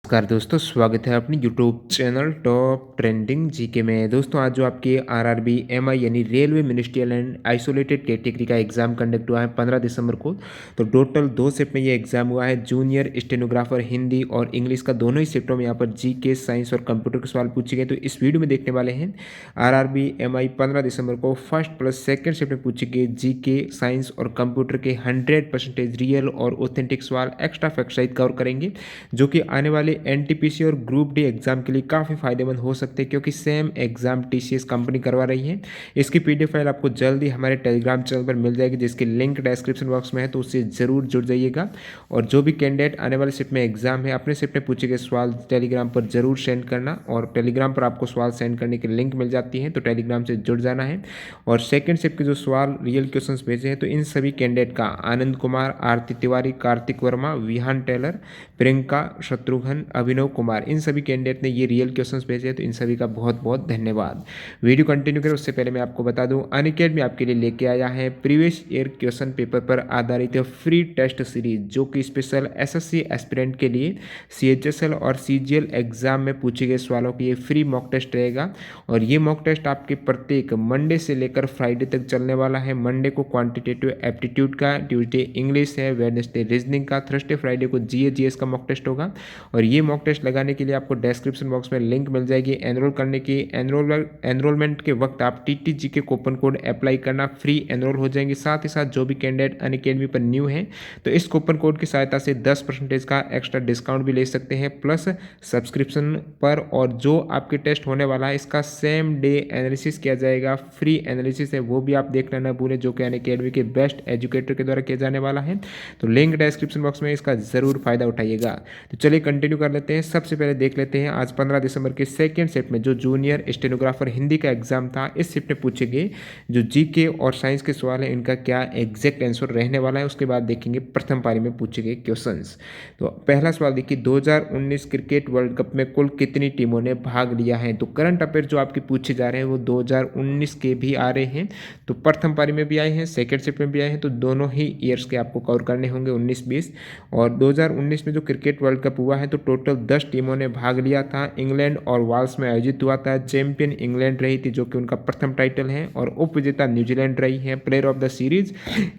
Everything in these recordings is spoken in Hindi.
नमस्कार दोस्तों, स्वागत है अपनी YouTube channel top trending GK में। दोस्तों आज जो आपके आरआरबी एमआई यानी railway ministerial and isolated category का एग्जाम कंडक्ट हुआ है 15 दिसंबर को। तो टोटल 2 शिफ्ट में ये एग्जाम हुआ है। जूनियर स्टेनोग्राफर हिंदी और इंग्लिश का दोनों ही शिफ्टों में यहाँ पर जीके, साइंस और कंप्यूटर के सवाल पूछे गए। तो इस वीडियो में देखने वाले हैं आरआरबी एमआई 15 दिसंबर को फर्स्ट प्लस सेकेंड शिफ्ट में पूछे गए जीके, साइंस और कंप्यूटर के 100% रियल और ऑथेंटिक सवाल एक्स्ट्रा फैक्ट सहित कवर करेंगे, जो कि आने वाले एनटीपीसी और ग्रुप डी एग्जाम के लिए काफ़ी फायदेमंद हो सकते हैं, क्योंकि सेम एग्जाम टीसीएस कंपनी करवा रही है। इसकी पीडीएफ फाइल आपको जल्दी हमारे टेलीग्राम चैनल पर मिल जाएगी, जिसकी लिंक डिस्क्रिप्शन बॉक्स में है, तो उससे ज़रूर जुड़ जाइएगा। और जो भी कैंडिडेट आने वाले शिफ्ट में एग्जाम है अपने शिफ्ट में पूछे गए सवाल टेलीग्राम पर जरूर सेंड करना, और टेलीग्राम पर आपको सवाल सेंड करने की लिंक मिल जाती है, तो टेलीग्राम से जुड़ जाना है। और सेकेंड शिफ्ट के जो सवाल रियल क्वेश्चन भेजे हैं, तो इन सभी कैंडिडेट का आनंद कुमार, आरती तिवारी, कार्तिक वर्मा, विहान टेलर, प्रियंका, शत्रुघ्न, अभिनव कुमार, इन सभी कैंडिडेट ने ये रियल क्वेश्चंस भेजे हैं, तो इन सभी का बहुत बहुत धन्यवाद। वीडियो कंटिन्यू करें उससे पहले मैं आपको बता दूं, अनअकैडमी आपके लिए लेके आया है प्रीवियस ईयर क्वेश्चन पेपर पर आधारित फ्री टेस्ट सीरीज, जो कि स्पेशल एसएससी एस्पिरेंट के लिए सीएचएसएल और सीजीएल एग्जाम में पूछे गए सवालों की ये फ्री मॉक टेस्ट रहेगा। और ये मॉक टेस्ट आपके प्रत्येक मंडे से लेकर फ्राइडे तक चलने वाला है। मंडे को क्वांटिटेटिव एप्टीट्यूड का, ट्यूसडे इंग्लिश है, वेडनेसडे रीजनिंग का, थर्सडे फ्राइडे को जीएस का मॉक टेस्ट होगा। और ये मॉक टेस्ट लगाने के लिए आपको डिस्क्रिप्शन बॉक्स में लिंक मिल जाएगी एनरोल करने की। एनरोलमेंट के वक्त आप टीटीजी के कूपन कोड अप्लाई करना, फ्री एनरोल हो जाएंगे। साथ ही साथ जो भी कैंडिडेट अनअकैडमी पर न्यू है, तो इस कूपन कोड की सहायता से 10% का एक्स्ट्रा डिस्काउंट भी ले सकते हैं, प्लस सब्सक्रिप्शन पर। और जो आपके टेस्ट होने वाला है इसका सेम डे एनालिसिस किया जाएगा, फ्री एनालिसिस है, वो भी आप देखना ना भूलें, जो कि अनअकैडमी के बेस्ट एजुकेटर के द्वारा किया जाने वाला है। तो लिंक डिस्क्रिप्शन बॉक्स में, इसका जरूर फायदा उठाइएगा। तो चलिए कंटिन्यू कर लेते हैं। सबसे पहले देख लेते हैं आज 15 दिसंबर के सेकेंड शिफ्ट में जो जूनियर स्टेनोग्राफर हिंदी का एग्जाम था, इस शिफ्ट में पूछे गए जो जीके और साइंस के सवाल हैं, इनका क्या एग्जैक्ट आंसर रहने वाला है। उसके बाद देखेंगे प्रथम पारी में पूछे गए क्वेश्चंस। तो पहला सवाल देखिए, 2019 क्रिकेट वर्ल्ड कप में कुल कितनी टीमों ने भाग लिया है। तो करंट अफेयर जो आपके पूछे जा रहे हैं वो 2019 के भी आ रहे हैं, तो प्रथम पारी में भी आए हैं, सेकेंड शिफ्ट में भी आए हैं, तो दोनों ही ईयर्स के आपको कवर करने होंगे, 19-20। और 2019 में जो क्रिकेट वर्ल्ड कप हुआ है, तो टोटल 10 टीमों ने भाग लिया था। इंग्लैंड और वाल्स में आयोजित हुआ था। चैंपियन इंग्लैंड रही थी, जो कि उनका प्रथम टाइटल है, और उप विजेता न्यूजीलैंड रही है। Player of the series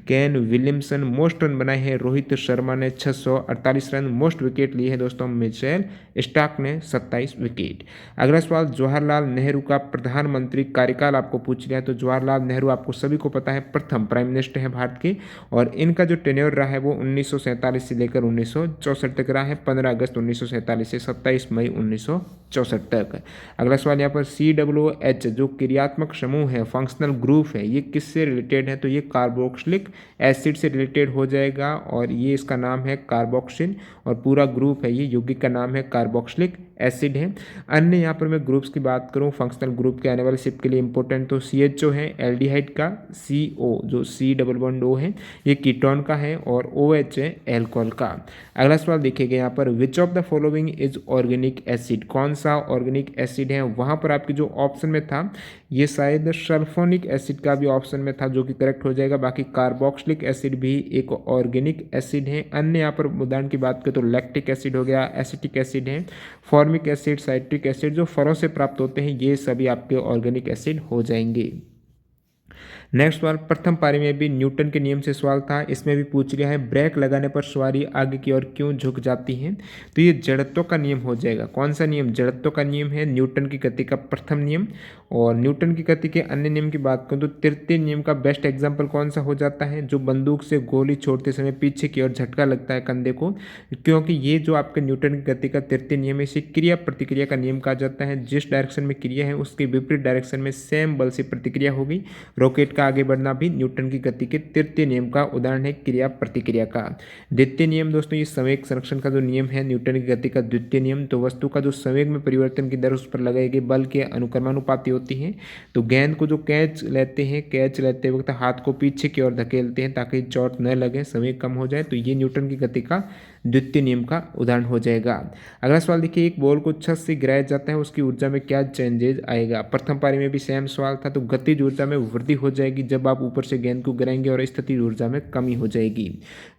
Kane Williamson, most run बनाए हैं रोहित शर्मा ने 648 रन, मोस्ट विकेट लिए हैं दोस्तों मिचेल स्टार्क ने 27 विकेट। अगला सवाल, जवाहरलाल नेहरू का प्रधानमंत्री कार्यकाल आपको पूछ लिया। तो जवाहरलाल नेहरू आपको सभी को पता है प्रथम प्राइम मिनिस्टर है भारत के, और इनका जो टेन्योर रहा है वो 1947 से लेकर 1964 तक रहा है, 15 अगस्त 1947 से 27 मई 1964 तक। अगला सवाल यहाँ पर COOH जो क्रियात्मक समूह है, फंक्शनल ग्रुप है, ये किससे रिलेटेड है। तो ये कार्बोक्सिलिक एसिड से रिलेटेड हो जाएगा, और ये इसका नाम है कार्बोक्सिन, और पूरा ग्रुप है ये यौगिक का नाम है कार्बोक्सिलिक एसिड है। अन्य यहाँ पर मैं ग्रुप्स की बात करूँ फंक्शनल ग्रुप के आने वाले शिफ्ट के लिए इंपॉर्टेंट, तो CHO है एल्डिहाइड का, CO जो C-O है ये कीटोन का है, और OH है एल्कोहल का। अगला सवाल देखिएगा यहाँ पर, which of the following is organic acid, कौन सा ऑर्गेनिक एसिड है। वहाँ पर आपके जो ऑप्शन में था ये शायद सल्फोनिक एसिड का भी ऑप्शन में था, जो कि करेक्ट हो जाएगा। बाकी कार्बोक्सिलिक एसिड भी एक ऑर्गेनिक एसिड है। अन्य यहाँ पर उदाहरण की बात करें तो लैक्टिक एसिड हो गया, एसिटिक एसिड है, फॉर्मिक एसिड, साइट्रिक एसिड जो फलों से प्राप्त होते हैं, ये सभी आपके ऑर्गेनिक एसिड हो जाएंगे। नेक्स्ट सवाल, प्रथम पारी में भी न्यूटन के नियम से सवाल था, इसमें भी पूछ लिया है, ब्रेक लगाने पर सवारी आगे की ओर क्यों झुक जाती है। तो ये जड़त्व का नियम हो जाएगा। कौन सा नियम, जड़त्व का नियम है, न्यूटन की गति का प्रथम नियम। और न्यूटन की गति के अन्य नियम की बात करूँ तो तृतीय नियम का बेस्ट एग्जाम्पल कौन सा हो जाता है, जो बंदूक से गोली छोड़ते समय पीछे की ओर झटका लगता है कंधे को, क्योंकि ये जो आपके न्यूटन की गति का तृतीय नियम है, इसे क्रिया प्रतिक्रिया का नियम कहा जाता है। जिस डायरेक्शन में क्रिया है उसके विपरीत डायरेक्शन में सेम बल से प्रतिक्रिया होगी। रॉकेट का आगे बढ़ना भी न्यूटन की गति के तृतीय नियम का उदाहरण है, क्रिया प्रतिक्रिया का। द्वितीय नियम दोस्तों ये संवेग संरक्षण का जो नियम है, न्यूटन की गति का द्वितीय नियम, तो वस्तु का जो संवेग में परिवर्तन की दर उस पर लगाए गए बल के अनुक्रमानुपाती होती है। तो गेंद को जो कैच लेते वक्त हाथ को पीछे की ओर धकेलते हैं ताकि चोट न लगे, संवेग कम हो जाए, तो ये न्यूटन की गति का द्वितीय नियम का उदाहरण हो जाएगा। अगला सवाल देखिए, एक बॉल को छत से गिराया जाता है, उसकी ऊर्जा में क्या चेंजेज आएगा। प्रथम पारी में भी सेम सवाल था, तो गतिज ऊर्जा में वृद्धि हो जाएगी जब आप ऊपर से गेंद को गिराएंगे, और स्थितिज ऊर्जा में कमी हो जाएगी।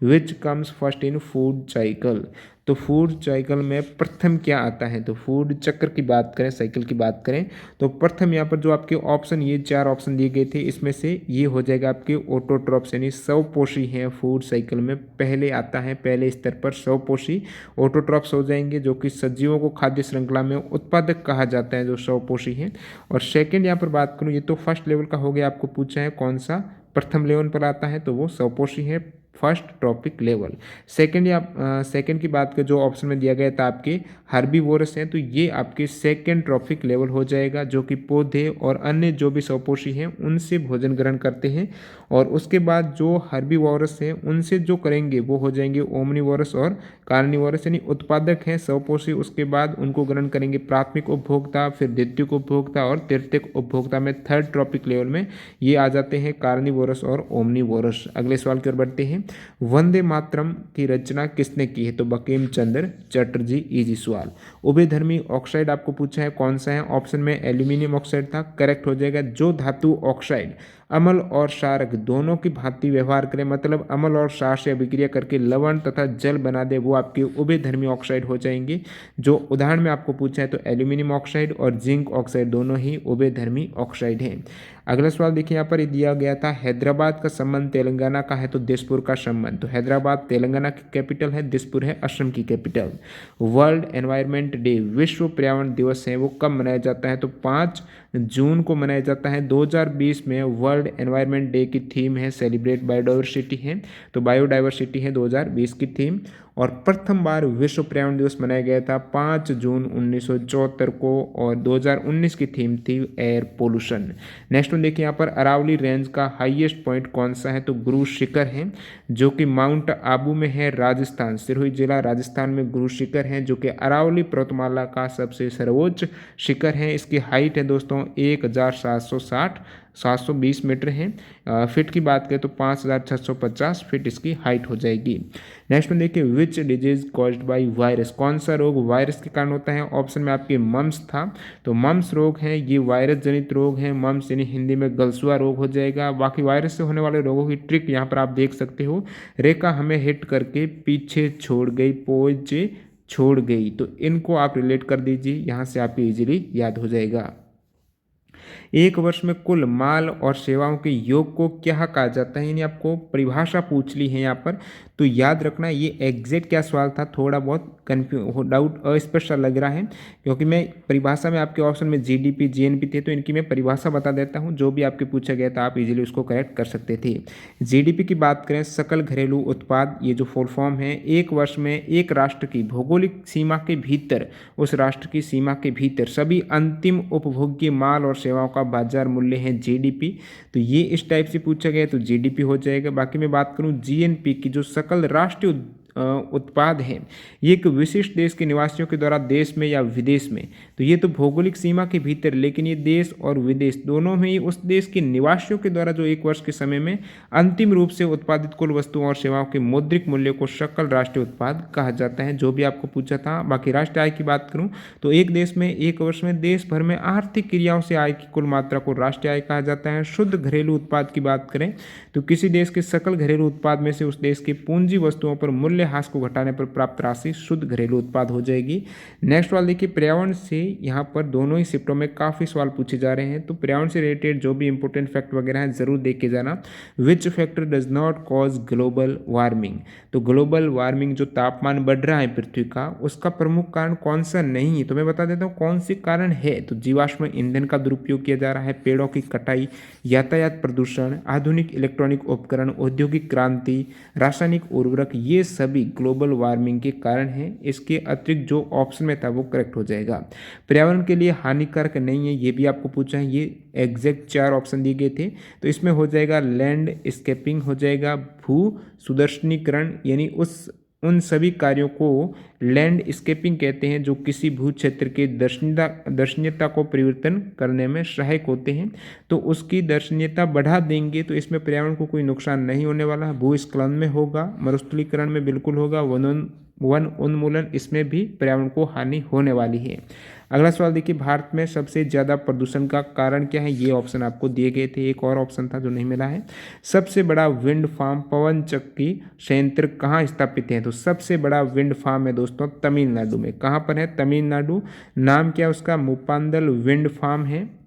Which comes first in food cycle, तो फूड साइकिल में प्रथम क्या आता है, तो फूड चक्र की बात करें, साइकिल की बात करें तो प्रथम यहाँ पर जो आपके ऑप्शन, ये 4 ऑप्शन दिए गए थे, इसमें से ये हो जाएगा आपके ऑटोट्रॉप्स यानी स्वपोषी हैं फूड साइकिल में पहले आता है, पहले स्तर पर स्वपोषी ऑटोट्रॉप्स हो जाएंगे जो कि सजीवों को खाद्य श्रृंखला में उत्पादक कहा जाता है जो स्वपोषी हैं। और सेकेंड यहाँ पर बात करूँ, ये तो फर्स्ट लेवल का हो गया, आपको पूछा है कौन सा प्रथम लेवल पर आता है, तो वो स्वपोषी है फर्स्ट ट्रॉपिक लेवल। सेकंड या सेकंड की बात करें जो ऑप्शन में दिया गया था आपके हर्बीवोरस हैं, तो ये आपके सेकंड ट्रॉपिक लेवल हो जाएगा जो कि पौधे और अन्य जो भी स्वपोषी हैं उनसे भोजन ग्रहण करते हैं। और उसके बाद जो हर्बीवोरस हैं उनसे जो करेंगे वो हो जाएंगे ओमनीवोरस और कार्निवोरस यानी उत्पादक हैं स्वपोषी, उसके बाद उनको ग्रहण करेंगे प्राथमिक उपभोक्ता, फिर द्वितीयक उपभोक्ता और तृतीयक उपभोक्ता में थर्ड ट्रॉपिक लेवल में ये आ जाते हैं कार्निवोरस और ओमनीवोरस। अगले सवाल की ओर बढ़ते हैं, वंदे मातरम की रचना किसने की है, तो बंकिम चंद्र चटर्जी। इजी सवाल। उभयधर्मी ऑक्साइड आपको पूछा है कौन सा है, ऑप्शन में एल्यूमिनियम ऑक्साइड था, करेक्ट हो जाएगा। जो धातु ऑक्साइड अम्ल और क्षारक दोनों की भांति व्यवहार करें, मतलब अम्ल और क्षार से अभिक्रिया करके लवण तथा जल बना दे, वो आपके उभयधर्मी ऑक्साइड हो जाएंगे। जो उदाहरण में आपको पूछा है तो एल्यूमिनियम ऑक्साइड और जिंक ऑक्साइड दोनों ही उभयधर्मी ऑक्साइड हैं। अगला सवाल देखिए, यहाँ पर दिया गया था हैदराबाद का संबंध तेलंगाना का है तो दिसपुर का संबंध, तो हैदराबाद तेलंगाना की कैपिटल है, दिसपुर है असम की कैपिटल। वर्ल्ड एनवायरनमेंट डे विश्व पर्यावरण दिवस है वो कब मनाया जाता है, तो 5 जून को मनाया जाता है। 2020 में वर्ल्ड एनवायरनमेंट डे की थीम है सेलिब्रेट बायोडाइवर्सिटी है, तो बायोडाइवर्सिटी है 2020 की थीम। और प्रथम बार विश्व पर्यावरण दिवस मनाया गया था 5 जून 1974 को और 2019 की थीम थी एयर पोल्यूशन। नेक्स्ट वन देखिए, यहाँ पर अरावली रेंज का हाईएस्ट पॉइंट कौन सा है, तो गुरु शिखर है जो कि माउंट आबू में है, राजस्थान, सिरोही जिला राजस्थान में गुरु शिखर है जो कि अरावली पर्वतमाला का सबसे सर्वोच्च शिखर है। इसकी हाइट है दोस्तों 1720 मीटर है। फिट की बात करें तो 5650 फिट इसकी हाइट हो जाएगी। नेक्स्ट में देखिए, which disease caused by virus, कौन सा रोग वायरस के कारण होता है, ऑप्शन में आपके मम्स था, तो मम्स रोग है, ये वायरस जनित रोग है, मम्स यानी हिंदी में गलसुआ रोग हो जाएगा। बाकी वायरस से होने वाले रोगों की ट्रिक यहाँ पर आप देख सकते हो, रेखा हमें हिट करके पीछे छोड़ गई, पोज छोड़ गई, तो इनको आप रिलेट कर दीजिए, यहाँ से आपको इजीली याद हो जाएगा। एक वर्ष में कुल माल और सेवाओं के योग को क्या कहा जाता है, यानी आपको परिभाषा पूछ ली है यहाँ पर, तो याद रखना ये एग्जैक्ट क्या सवाल था, थोड़ा बहुत डाउट अस्पष्ट लग रहा है क्योंकि मैं परिभाषा में आपके ऑप्शन में जीडीपी जीएनपी थे, तो इनकी मैं परिभाषा बता देता हूँ, जो भी आपके पूछा गया था आप इजीली उसको करेक्ट कर सकते थे। जीडीपी की बात करें, सकल घरेलू उत्पाद, ये जो फुल फॉर्म है, एक वर्ष में एक राष्ट्र की भौगोलिक सीमा के भीतर, उस राष्ट्र की सीमा के भीतर सभी अंतिम उपभोग्य माल और सेवाओं का बाजार मूल्य है जीडीपी, तो ये इस टाइप से पूछा गया तो जीडीपी हो जाएगा। बाकी मैं बात करूं जीएनपी की, जो सकल राष्ट्रीय उत्पाद है, ये एक विशिष्ट देश के निवासियों के द्वारा देश में या विदेश में, तो ये तो भौगोलिक सीमा के भीतर, लेकिन ये देश और विदेश दोनों में ही उस देश के निवासियों के द्वारा जो एक वर्ष के समय में अंतिम रूप से उत्पादित कुल वस्तुओं और सेवाओं के मौद्रिक मूल्य को सकल राष्ट्रीय उत्पाद कहा जाता है, जो भी आपको पूछा था। बाकी राष्ट्रीय आय की बात करूं तो एक देश में एक वर्ष में देश भर में आर्थिक क्रियाओं से आय की कुल मात्रा को राष्ट्रीय आय कहा जाता है। शुद्ध घरेलू उत्पाद की बात करें तो किसी देश के सकल घरेलू उत्पाद में से उस देश की पूंजी वस्तुओं पर मूल्य ह्रास को घटाने पर प्राप्त राशि शुद्ध घरेलू उत्पाद हो जाएगी। नेक्स्ट सवाल देखिए, पर्यावरण से यहाँ पर दोनों ही शिफ्टों में काफ़ी सवाल पूछे जा रहे हैं, तो पर्यावरण से रिलेटेड जो भी इंपॉर्टेंट फैक्ट वगैरह हैं जरूर देख के जाना। Which factor does not cause global warming, तो ग्लोबल वार्मिंग जो तापमान बढ़ रहा है पृथ्वी का, उसका प्रमुख कारण कौन सा नहीं है, तो मैं बता देता हूँ कौन से कारण है। तो जीवाश्म ईंधन का दुरुपयोग किया जा रहा है, पेड़ों की कटाई, यातायात प्रदूषण, आधुनिक इलेक्ट्रॉनिक उपकरण, औद्योगिक क्रांति, रासायनिक उर्वरक, ये सभी ग्लोबल वार्मिंग के कारण हैं। इसके अतिरिक्त जो ऑप्शन में था वो करेक्ट हो जाएगा। पर्यावरण के लिए हानिकारक नहीं है, ये भी आपको पूछा है, ये एग्जैक्ट 4 ऑप्शन दिए गए थे, तो इसमें हो जाएगा लैंड स्केपिंग हो जाएगा, भू सुदर्शनीकरण, यानी उन सभी कार्यों को लैंड स्केपिंग कहते हैं जो किसी भू क्षेत्र के दर्शनीयता को परिवर्तन करने में सहायक होते हैं, तो उसकी दर्शनीयता बढ़ा देंगे तो इसमें पर्यावरण को कोई नुकसान नहीं होने वाला। भूस्खलन में होगा, मरुस्थलीकरण में बिल्कुल होगा, वन उन्मूलन, इसमें भी पर्यावरण को हानि होने वाली है। अगला सवाल देखिए, भारत में सबसे ज़्यादा प्रदूषण का कारण क्या है? ये ऑप्शन आपको दिए गए थे, एक और ऑप्शन था जो नहीं मिला है। सबसे बड़ा विंड फार्म पवन चक्की संयंत्र कहाँ स्थापित है? तो सबसे बड़ा विंड फार्म है दोस्तों तमिलनाडु में। कहाँ पर है? तमिलनाडु। नाम क्या उसका? मुपांदल विंड फार्म है।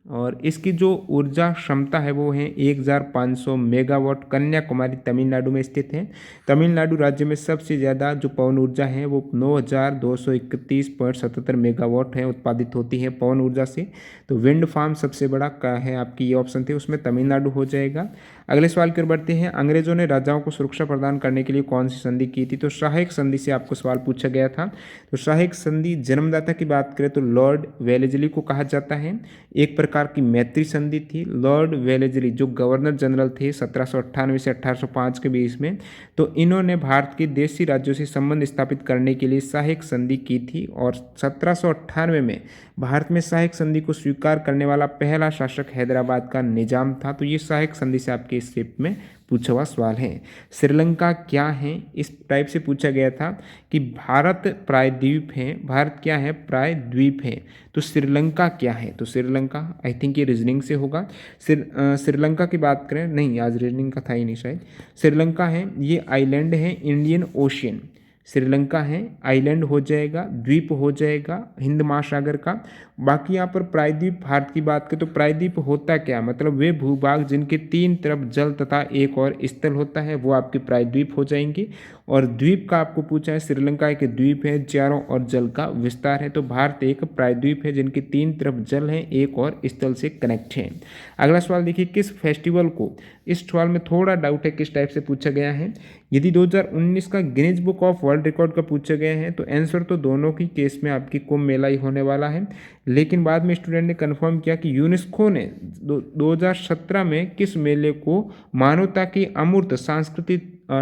और इसकी जो ऊर्जा क्षमता है वो है 1500 मेगावाट। कन्याकुमारी तमिलनाडु में स्थित है। तमिलनाडु राज्य में सबसे ज़्यादा जो पवन ऊर्जा है वो 9231.77 मेगावाट है उत्पादित होती है पवन ऊर्जा से। तो विंड फार्म सबसे बड़ा का है, आपकी ये ऑप्शन थे, उसमें तमिलनाडु हो जाएगा। अगले सवाल की ओर बढ़ते हैं। अंग्रेजों ने राजाओं को सुरक्षा प्रदान करने के लिए कौन सी संधि की थी? तो सहायक संधि से आपको सवाल पूछा गया था। तो सहायक संधि जन्मदाता की बात करें तो लॉर्ड वेलेस्ली को कहा जाता है। एक प्रकार की मैत्री संधि थी। लॉर्ड वेलेस्ली जो गवर्नर जनरल थे 1798 से 1805 के बीच में, तो इन्होंने भारत के देशी राज्यों से संबंध स्थापित करने के लिए सहायक संधि की थी। और 1798 में भारत में सहायक संधि को स्वीकार करने वाला पहला शासक हैदराबाद का निजाम था। तो ये सहायक संधि से आपके स्क्रिप्ट में पूछा हुआ सवाल है। श्रीलंका क्या है? इस टाइप से पूछा गया था कि भारत प्रायद्वीप है, भारत क्या है? प्रायद्वीप है। तो श्रीलंका क्या है? तो श्रीलंका, आई थिंक ये रीजनिंग से होगा। श्रीलंका की बात करें, नहीं आज रीजनिंग का था ही नहीं शायद। श्रीलंका है, ये आइलैंड है इंडियन ओशियन। श्रीलंका है, आइलैंड हो जाएगा, द्वीप हो जाएगा हिंद महासागर का। बाकी यहाँ पर प्रायद्वीप भारत की बात करें तो प्रायद्वीप होता क्या? मतलब वे भूभाग जिनके तीन तरफ जल तथा एक और स्थल होता है वो आपके प्रायद्वीप हो जाएंगे। और द्वीप का आपको पूछा है, श्रीलंका एक द्वीप है, चारों ओर जल का विस्तार है। तो भारत एक प्रायद्वीप है जिनके तीन तरफ जल है, एक और स्थल से कनेक्ट है। अगला सवाल देखिए, किस फेस्टिवल को, इस सवाल में थोड़ा डाउट है किस टाइप से पूछा गया है। यदि 2019 का Guinness book of world record का पूछा गया है तो आंसर तो दोनों की केस में आपकी कुंभ मेला ही होने वाला है। लेकिन बाद में स्टूडेंट ने कंफर्म किया कि यूनेस्को ने 2017 में किस मेले को मानवता की अमूर्त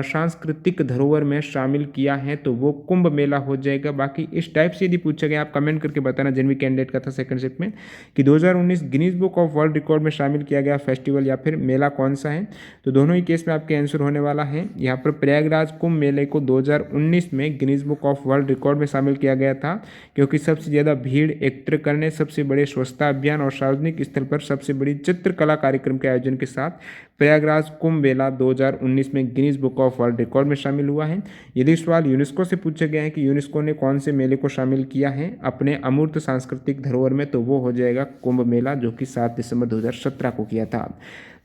सांस्कृतिक धरोहर में शामिल किया है, तो वो कुंभ मेला हो जाएगा। बाकी इस टाइप से यदि पूछा गया, आप कमेंट करके बताना जिन भी कैंडिडेट का था सेकंड शिफ्ट में, कि 2019 Guinness book of world record में शामिल किया गया फेस्टिवल या फिर मेला कौन सा है। तो दोनों ही केस में आपके आंसर होने वाला है। यहाँ पर प्रयागराज कुंभ मेले को 2019 में Guinness book of world record में शामिल किया गया था, क्योंकि सबसे ज़्यादा भीड़ एकत्र करने, सबसे बड़े स्वच्छता अभियान और सार्वजनिक स्थल पर सबसे बड़ी चित्रकला कार्यक्रम के आयोजन के साथ प्रयागराज कुंभ मेला 2019 में Guinness book of world record में शामिल हुआ है। यदि सवाल यूनेस्को से पूछा गया है कि यूनेस्को ने कौन से मेले को शामिल किया है अपने अमूर्त सांस्कृतिक धरोहर में, तो वो हो जाएगा कुंभ मेला, जो कि 7 दिसंबर 2017 को किया था।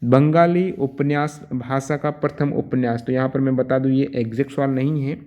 बंगाली उपन्यास भाषा का प्रथम उपन्यास, तो यहाँ पर मैं बता दूँ ये एग्जैक्ट सवाल नहीं है,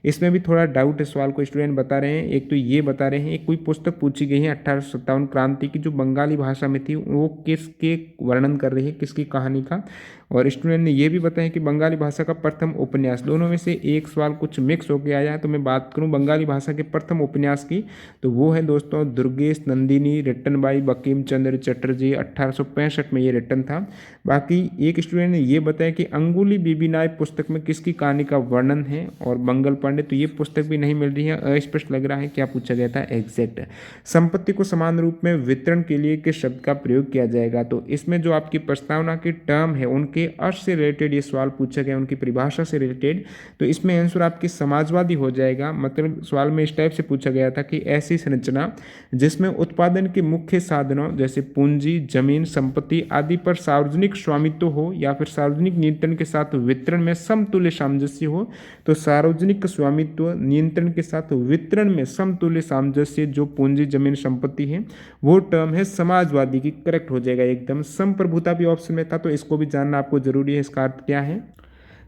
इसमें भी थोड़ा डाउट है सवाल को स्टूडेंट बता रहे हैं। एक तो ये बता रहे हैं एक कोई पुस्तक पूछी गई है 1857 क्रांति की जो बंगाली भाषा में थी, वो किसके वर्णन कर रही है, किसकी कहानी का। और स्टूडेंट ने ये भी बताया कि बंगाली भाषा का प्रथम उपन्यास, दोनों में से एक सवाल कुछ मिक्स होकर आया है। तो मैं बात करूं बंगाली भाषा के प्रथम उपन्यास की, तो वो है दोस्तों दुर्गेश नंदिनी, रिटन बाई बंकिम चंद्र चटर्जी, 1865 में ये रिटन था। बाकी एक स्टूडेंट ने ये बताया कि अंगुली बीबी नाय पुस्तक में किसकी कहानी का वर्णन है, और मंगल पांडे, तो ये पुस्तक भी नहीं मिल रही है, अस्पष्ट लग रहा है क्या पूछा गया था एग्जैक्ट। संपत्ति को समान रूप में वितरण के लिए किस शब्द का प्रयोग किया जाएगा, तो इसमें जो आपकी प्रस्तावना की टर्म है उनके अर्थ से रिलेटेड ये सवाल पूछा गया, उनकी परिभाषा से रिलेटेड, तो इसमें आंसर आपकी समाजवादी हो जाएगा। मतलब सवाल में इस टाइप से पूछा गया था कि ऐसी संरचना जिसमें उत्पादन के मुख्य साधनों जैसे पूंजी, जमीन, संपत्ति आदि पर सार्वजनिक स्वामित्व हो या फिर सार्वजनिक नियंत्रण के साथ वितरण में समतुल्य सामंजस्य हो। तो सार्वजनिक स्वामित्व नियंत्रण के साथ वितरण में समतुल्य सामंजस्य जो पूंजी, जमीन, संपत्ति है, वो टर्म है समाजवादी की, करेक्ट हो जाएगा एकदम। संप्रभुता भी ऑप्शन में था, तो इसको भी जानना आपको जरूरी है। इसका अर्थ क्या है?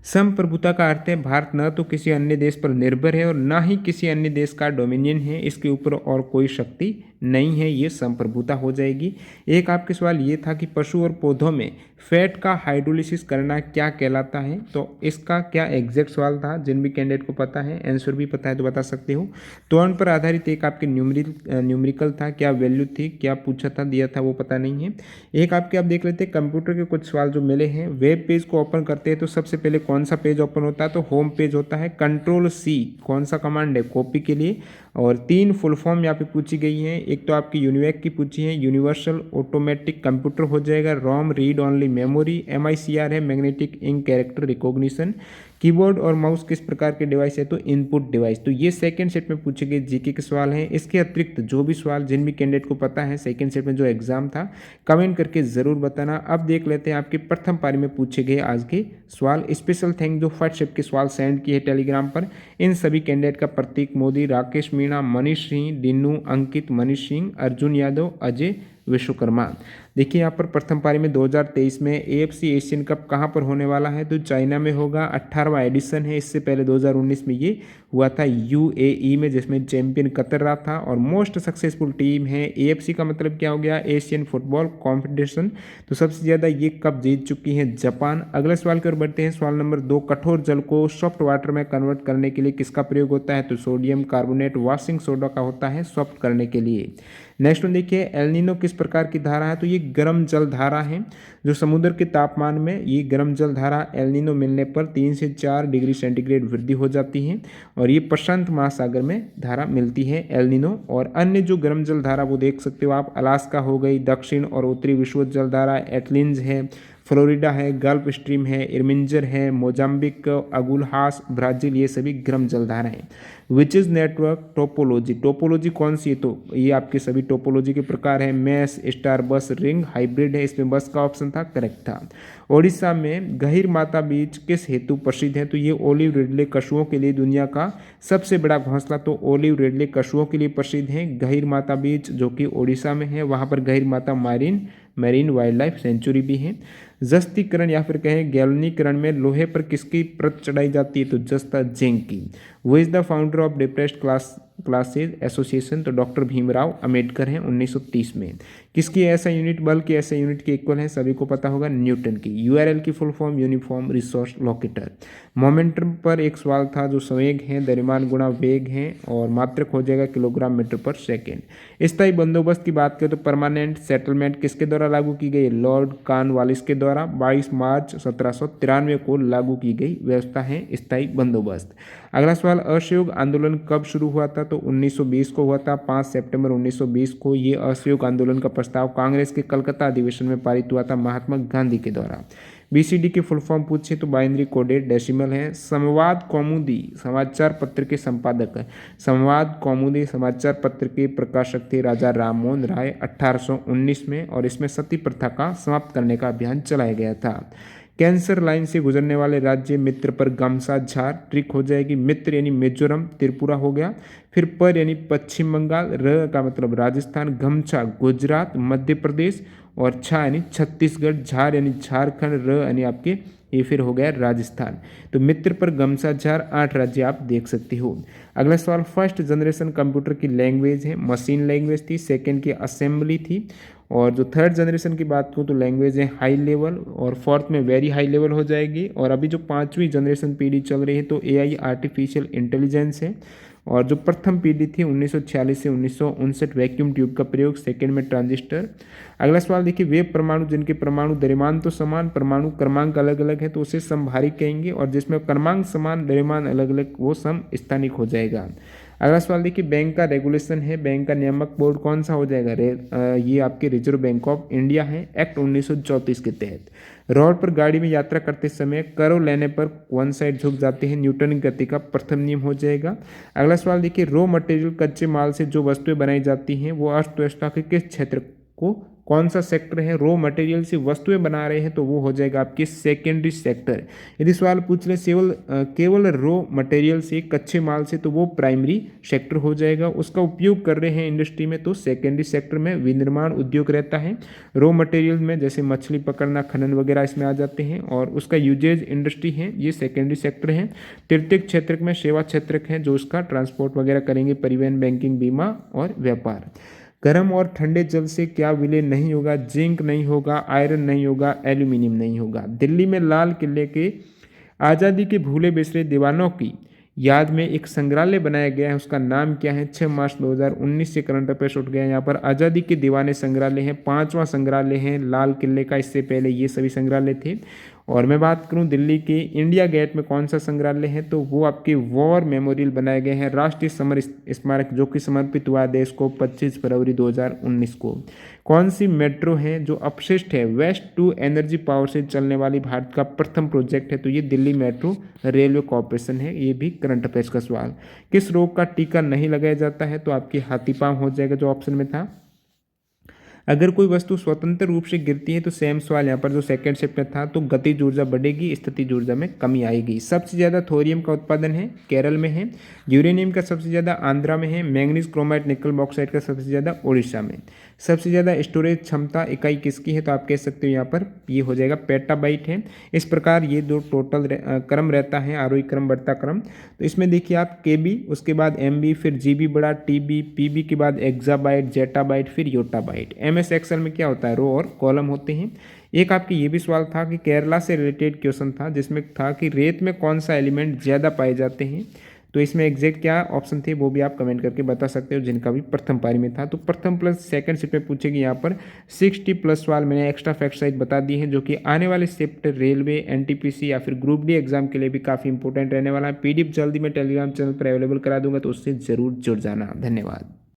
संप्रभुता का अर्थ है भारत न तो किसी अन्य देश पर निर्भर है और ना ही किसी अन्य देश का डोमिनियन है, इसके ऊपर और कोई शक्ति नहीं है, ये संप्रभुता हो जाएगी। एक आपके सवाल ये था कि पशु और पौधों में फैट का हाइड्रोलिसिस करना क्या कहलाता है, तो इसका क्या एग्जैक्ट सवाल था, जिन भी कैंडिडेट को पता है, आंसर भी पता है तो बता सकते हो। त्वरण पर आधारित एक आपके न्यूमेरिकल था, क्या वैल्यू थी, क्या पूछा था, दिया था वो पता नहीं है। एक आपके आप देख लेते हैं कंप्यूटर के कुछ सवाल जो मिले हैं। वेब पेज को ओपन करते हैं तो सबसे पहले कौन सा पेज ओपन होता है, तो होम पेज होता है। कंट्रोल-C कौन सा कमांड है, कॉपी के लिए। और 3 फुल फॉर्म यहाँ पे पूछी गई हैं, एक तो आपकी यूनिवैक की पूछी है, यूनिवर्सल ऑटोमेटिक कंप्यूटर हो जाएगा। ROM read only memory, MICR है magnetic ink character recognition. Keyboard और माउस किस प्रकार के डिवाइस है? तो इनपुट डिवाइस। तो ये सेकंड सेट में पूछे गए जीके के सवाल हैं। इसके अतिरिक्त जो भी सवाल जिन भी कैंडिडेट को पता है सेकंड सेट में जो एग्जाम था, कमेंट करके ज़रूर बताना। अब देख लेते हैं आपके प्रथम पारी में पूछे गए आज के सवाल। स्पेशल थैंक जो फर्स्ट शिफ्ट के सवाल सेंड किए टेलीग्राम पर, इन सभी कैंडिडेट का प्रतीक मोदी, राकेश मीणा, मनीष सिंह, डिन्नू, अंकित, मनीष सिंह, अर्जुन यादव, अजय विश्वकर्मा। देखिए यहाँ पर प्रथम पारी में 2023 में एएफसी एशियन कप कहाँ पर होने वाला है? तो चाइना में होगा। 18वां एडिशन है। इससे पहले 2019 में ये हुआ था यूएई में, जिसमें चैंपियन कतर रहा था और मोस्ट सक्सेसफुल टीम है। एएफसी का मतलब क्या हो गया? Asian football confederation. तो सबसे ज़्यादा ये कप जीत चुकी है जापान। अगले सवाल की ओर बढ़ते हैं। सवाल नंबर 2, कठोर जल को सॉफ्ट वाटर में कन्वर्ट करने के लिए किसका प्रयोग होता है? तो सोडियम कार्बोनेट वॉशिंग सोडा का होता है सॉफ्ट करने के लिए। नेक्स्ट वन देखिए, एल नीनो किस प्रकार की धारा है? तो ये गर्म जल धारा है। जो समुद्र के तापमान में ये गर्म जल धारा एल नीनो मिलने पर 3 से 4 डिग्री सेंटीग्रेड वृद्धि हो जाती है और ये प्रशांत महासागर में धारा मिलती है एल नीनो। और अन्य जो गर्म जल धारा वो देख सकते हो आप, अलास्का हो गई, दक्षिण और उत्तरी विषुवत जल धारा एटलिन्स है, फ्लोरिडा है, गल्फ स्ट्रीम है, इर्मिंजर है, मोजाम्बिक, अगुलहास, ब्राज़ील, ये सभी गर्म जलधारा हैं। Which is network topology? Topology कौन सी है? तो ये आपके सभी टोपोलॉजी के प्रकार हैं। मैस, स्टार, बस, रिंग, हाइब्रिड है। इसमें बस का ऑप्शन था, करेक्ट था। ओडिशा में गहीर माता बीच किस हेतु प्रसिद्ध है? तो ये ओलिव रिडले कछुओं के लिए दुनिया का सबसे बड़ा घोंसला तो ओलिव रिडले कछुओं के लिए प्रसिद्ध है। गहीर माता बीच जो कि ओडिशा में है, वहाँ पर गहीर माता मैरीन वाइल्ड लाइफ सेंचुरी भी है। जस्तीकरण या फिर कहें गैल्वनीकरण में लोहे पर किसकी परत चढ़ाई जाती है? तो जस्ता जिंक की। वो is the founder of depressed classes association? तो डॉक्टर भीमराव अंबेडकर हैं 1930 में। किसकी ऐसा यूनिट? बल की ऐसा यूनिट के इक्वल है, सभी को पता होगा, न्यूटन की। यूआरएल की full form uniform resource locator. Momentum पर एक सवाल था, जो संवेग है द्रव्यमान गुणा वेग है और मात्रक हो जाएगा किलोग्राम मीटर पर सेकेंड। स्थायी बंदोबस्त की बात करें तो परमानेंट सेटलमेंट किसके द्वारा लागू की गई? लॉर्ड कॉर्नवालिस के द्वारा 22 मार्च 1793 को लागू की गई व्यवस्था है स्थायी बंदोबस्त। अगला सवाल, असहयोग आंदोलन कब शुरू हुआ था? तो 1920 को हुआ था। 5 सितंबर 1920 को ये असहयोग आंदोलन का प्रस्ताव कांग्रेस के कलकत्ता अधिवेशन में पारित हुआ था महात्मा गांधी के द्वारा। बीसीडी की फुल फॉर्म पूछे तो बाइनरी कोडेड डेसिमल है। संवाद कौमुदी समाचार पत्र के संपादक है। संवाद कौमुदी समाचार पत्र के प्रकाशक थे राजा राममोहन राय 1819 में और इसमें सती प्रथा का समाप्त करने का अभियान चलाया गया था। कैंसर लाइन से गुजरने वाले राज्य मित्र पर गमसा झार ट्रिक हो जाएगी। मित्र यानी मिजोरम त्रिपुरा हो गया। फिर पर यानी पश्चिम बंगाल, र का मतलब राजस्थान, गमछा गुजरात मध्य प्रदेश और छा यानी छत्तीसगढ़, झार यानी झारखंड, र यानी आपके ये फिर हो गया राजस्थान। तो मित्र पर गमसा झार 8 राज्य आप देख सकते हो। अगला सवाल, फर्स्ट जनरेशन कंप्यूटर की लैंग्वेज है मशीन लैंग्वेज थी, सेकेंड की असेंबली थी और जो थर्ड जनरेशन की बात करूँ तो लैंग्वेज है हाई लेवल और फोर्थ में वेरी हाई लेवल हो जाएगी। और अभी जो 5वीं जनरेशन पीढ़ी चल रही है तो एआई आर्टिफिशियल इंटेलिजेंस है। और जो प्रथम पीढ़ी थी 1946 से 1959 वैक्यूम ट्यूब का प्रयोग, सेकंड में ट्रांजिस्टर। अगला सवाल देखिए, वे परमाणु जिनके परमाणु द्रव्यमान तो समान परमाणु क्रमांक अलग अलग है तो उसे समभारिक कहेंगे और जिसमें क्रमांक समान द्रव्यमान अलग अलग वो समस्थानिक हो जाएगा। अगला सवाल देखिए, बैंक का रेगुलेशन है, बैंक का नियामक बोर्ड कौन सा हो जाएगा? ये आपके रिजर्व बैंक ऑफ इंडिया है एक्ट 1934 के तहत। रोड पर गाड़ी में यात्रा करते समय करो लेने पर वन साइड झुक जाते हैं, न्यूटन की गति का प्रथम नियम हो जाएगा। अगला सवाल देखिए, रॉ मटेरियल कच्चे माल से जो वस्तुएं बनाई जाती हैं वो अर्थव्यवस्था के किस क्षेत्र को कौन सा सेक्टर है? रॉ मटेरियल से वस्तुएं बना रहे हैं तो वो हो जाएगा आपके सेकेंडरी सेक्टर। यदि सवाल पूछ ले केवल रॉ मटेरियल से कच्चे माल से तो वो प्राइमरी सेक्टर हो जाएगा। उसका उपयोग कर रहे हैं इंडस्ट्री में तो सेकेंडरी सेक्टर में विनिर्माण उद्योग रहता है। रॉ मटेरियल में जैसे मछली पकड़ना, खनन वगैरह इसमें आ जाते हैं और उसका यूजेज इंडस्ट्री है, ये सेकेंडरी सेक्टर है। तृतीयक क्षेत्र में सेवा क्षेत्र है जो उसका ट्रांसपोर्ट वगैरह करेंगे, परिवहन, बैंकिंग, बीमा और व्यापार। गर्म और ठंडे जल से क्या विलय नहीं होगा? जिंक नहीं होगा, आयरन नहीं होगा, एल्यूमिनियम नहीं होगा। दिल्ली में लाल किले के आज़ादी के भूले बिसरे दीवानों की याद में एक संग्रहालय बनाया गया है, उसका नाम क्या है? 6 मार्च 2019 से करंट अफेयर्स उठ गया है। यहाँ पर आज़ादी के दीवाने संग्रहालय है, 5वां संग्रहालय है लाल किले का। इससे पहले ये सभी संग्रहालय थे और मैं बात करूं दिल्ली के इंडिया गेट में कौन सा संग्रहालय है, तो वो आपके वॉर मेमोरियल बनाए गए हैं, राष्ट्रीय समर स्मारक जो कि समर्पित हुआ देश को 25 फरवरी 2019 को। कौन सी मेट्रो है जो अपशिष्ट है, वेस्ट टू एनर्जी पावर से चलने वाली भारत का प्रथम प्रोजेक्ट है, तो ये दिल्ली मेट्रो रेलवे कॉर्पोरेशन है। ये भी करंट अफेयर्स का सवाल। किस रोग का टीका नहीं लगाया जाता है, तो आपकी हाथीपांव हो जाएगा जो ऑप्शन में था। अगर कोई वस्तु स्वतंत्र रूप से गिरती है, तो सेम सवाल यहाँ पर जो सेकंड शिफ्ट में था, तो गतिज ऊर्जा बढ़ेगी, स्थितिज ऊर्जा में कमी आएगी। सबसे ज़्यादा थोरियम का उत्पादन है केरल में है, यूरेनियम का सबसे ज़्यादा आंध्रा में है, मैंगनीज क्रोमाइट निकल बॉक्साइट का सबसे ज़्यादा उड़ीसा में। सबसे ज़्यादा स्टोरेज क्षमता इकाई किसकी है, तो आप कह सकते हो यहाँ पर ये हो जाएगा पेटाबाइट है। इस प्रकार ये दो टोटल क्रम रहता है, आरोही क्रम बढ़ता क्रम। तो इसमें देखिए आप केबी, उसके बाद एमबी, फिर जीबी बड़ा, टीबी, पीबी के बाद एक्साबाइट, जेटाबाइट, फिर योटाबाइट। एमएस एक्सेल में क्या होता है, रो और कॉलम होते हैं। एक आपके ये भी सवाल था कि केरला से रिलेटेड क्वेश्चन था, जिसमें था कि रेत में कौन सा एलिमेंट ज़्यादा पाए जाते हैं। तो इसमें एग्जैक्ट क्या ऑप्शन थे वो भी आप कमेंट करके बता सकते हो, जिनका भी प्रथम पारी में था। तो प्रथम प्लस सेकंड शिफ्ट में पूछेगी यहाँ पर 60 प्लस सवाल मैंने एक्स्ट्रा फैक्ट साइज बता दी है, जो कि आने वाले शिफ्ट रेलवे, एनटीपीसी या फिर ग्रुप डी एग्जाम के लिए भी काफ़ी इंपॉर्टेंट रहने वाला है। पीडीएफ जल्दी मैं टेलीग्राम चैनल पर अवेलेबल करा दूंगा, तो उससे जरूर जुड़ जाना। धन्यवाद।